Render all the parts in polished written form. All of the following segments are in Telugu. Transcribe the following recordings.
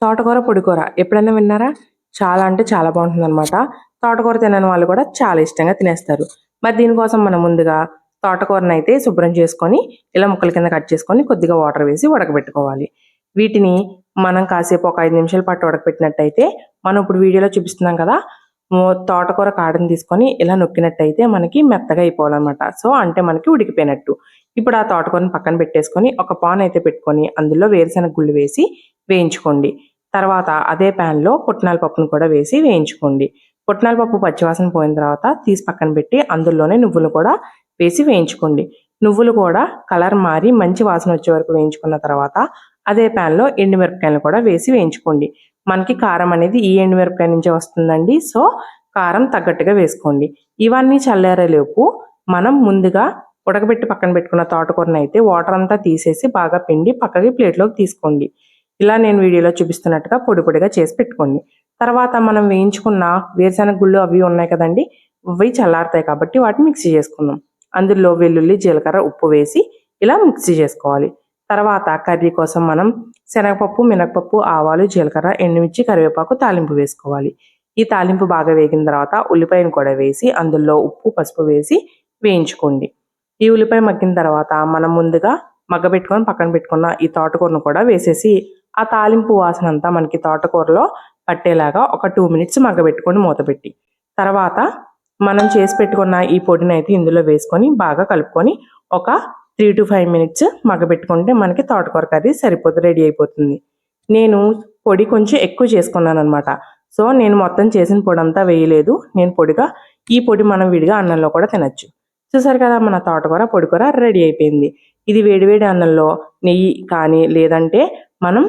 తోటకూర పొడికూర ఎప్పుడైనా విన్నారా? చాలా అంటే చాలా బాగుంటుందన్నమాట. తోటకూర తినని వాళ్ళు కూడా చాలా ఇష్టంగా తినేస్తారు. మరి దీనికోసం మనం ముందుగా తోటకూరనైతే శుభ్రం చేసుకొని ఇలా ముక్కల కింద కట్ చేసుకొని కొద్దిగా వాటర్ వేసి ఉడకబెట్టుకోవాలి. వీటిని మనం కాసేపు ఒక 5 నిమిషాల పాటు ఉడకబెట్టినట్టయితే మనం ఇప్పుడు వీడియోలో చూపిస్తున్నాం కదా, తోటకూర కాడని తీసుకొని ఇలా నొక్కినట్టయితే మనకి మెత్తగా అయిపోవాలన్నమాట. సో అంటే మనకి ఉడికిపోయినట్టు. ఇప్పుడు ఆ తోటకూరని పక్కన పెట్టేసుకొని ఒక పాన్ అయితే పెట్టుకొని అందులో వేరుశనగ గుళ్ళు వేసి వేయించుకోండి. తర్వాత అదే ప్యాన్లో పుట్నాల పప్పును కూడా వేసి వేయించుకోండి. పుట్నాల పప్పు పచ్చివాసన పోయిన తర్వాత తీసి పక్కన పెట్టి అందులోనే నువ్వులు కూడా వేసి వేయించుకోండి. నువ్వులు కూడా కలర్ మారి మంచి వాసన వచ్చే వరకు వేయించుకున్న తర్వాత అదే ప్యాన్లో ఎండుమిరపకాయలు కూడా వేసి వేయించుకోండి. మనకి కారం అనేది ఈ ఎండుమిరపకాయ నుంచే వస్తుందండి. సో కారం తగ్గట్టుగా వేసుకోండి. ఇవన్నీ చల్లారేలోపు మనం ముందుగా ఉడకబెట్టి పక్కన పెట్టుకున్న తోటకూరని అయితే వాటర్ అంతా తీసేసి బాగా పిండి పక్కకి ప్లేట్లోకి తీసుకోండి. ఇలా నేను వీడియోలో చూపిస్తున్నట్టుగా పొడి పొడిగా చేసి పెట్టుకోండి. తర్వాత మనం వేయించుకున్న వేరుశనగ గుళ్ళు అవి ఉన్నాయి కదండి, అవి చల్లారుతాయి కాబట్టి వాటిని మిక్సీ చేసుకుందాం. అందులో వెల్లుల్లి, జీలకర్ర, ఉప్పు వేసి ఇలా మిక్సీ చేసుకోవాలి. తర్వాత కర్రీ కోసం మనం శనగపప్పు, మినపప్పు, ఆవాలు, జీలకర్ర, ఎండుమిర్చి, కరివేపాకు తాలింపు వేసుకోవాలి. ఈ తాలింపు బాగా వేగిన తర్వాత ఉల్లిపాయను కూడా వేసి అందులో ఉప్పు, పసుపు వేసి వేయించుకోండి. ఈ ఉల్లిపాయ మగ్గిన తర్వాత మనం ముందుగా మగ్గబెట్టుకొని పక్కన పెట్టుకున్న ఈ తోటకూరను కూడా వేసేసి ఆ తాలింపు వాసన అంతా మనకి తోటకూరలో పట్టేలాగా ఒక 2 మినిట్స్ మగ్గబెట్టుకొని మూతపెట్టి తర్వాత మనం చేసి పెట్టుకున్న ఈ పొడిని అయితే ఇందులో వేసుకొని బాగా కలుపుకొని ఒక 3 to 5 మినిట్స్ మగ్గబెట్టుకుంటే మనకి తోటకూర కర్రీ రెడీ అయిపోతుంది. నేను పొడి కొంచెం ఎక్కువ చేసుకున్నాను అనమాట. సో నేను మొత్తం చేసిన పొడి అంతా వేయలేదు. నేను పొడిగా ఈ పొడి మనం విడిగా అన్నంలో కూడా తినచ్చు. చూసారు కదా, మన తోటకూర పొడికూర రెడీ అయిపోయింది. ఇది వేడివేడి అన్నంలో నెయ్యి కానీ లేదంటే మనం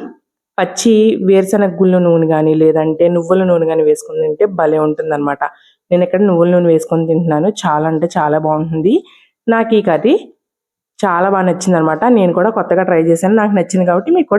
పచ్చి వేరుశనగ గుళ్ళు నూనె కానీ లేదంటే నువ్వుల నూనె కానీ వేసుకుని తింటే భలే ఉంటుందన్నమాట. నేను ఇక్కడ నువ్వుల నూనె వేసుకొని తింటున్నాను. చాలా అంటే చాలా బాగుంటుంది. నాకు ఈ కర్రీ చాలా బాగా నచ్చింది అనమాట. నేను కూడా కొత్తగా ట్రై చేశాను. నాకు నచ్చింది కాబట్టి మీకు కూడా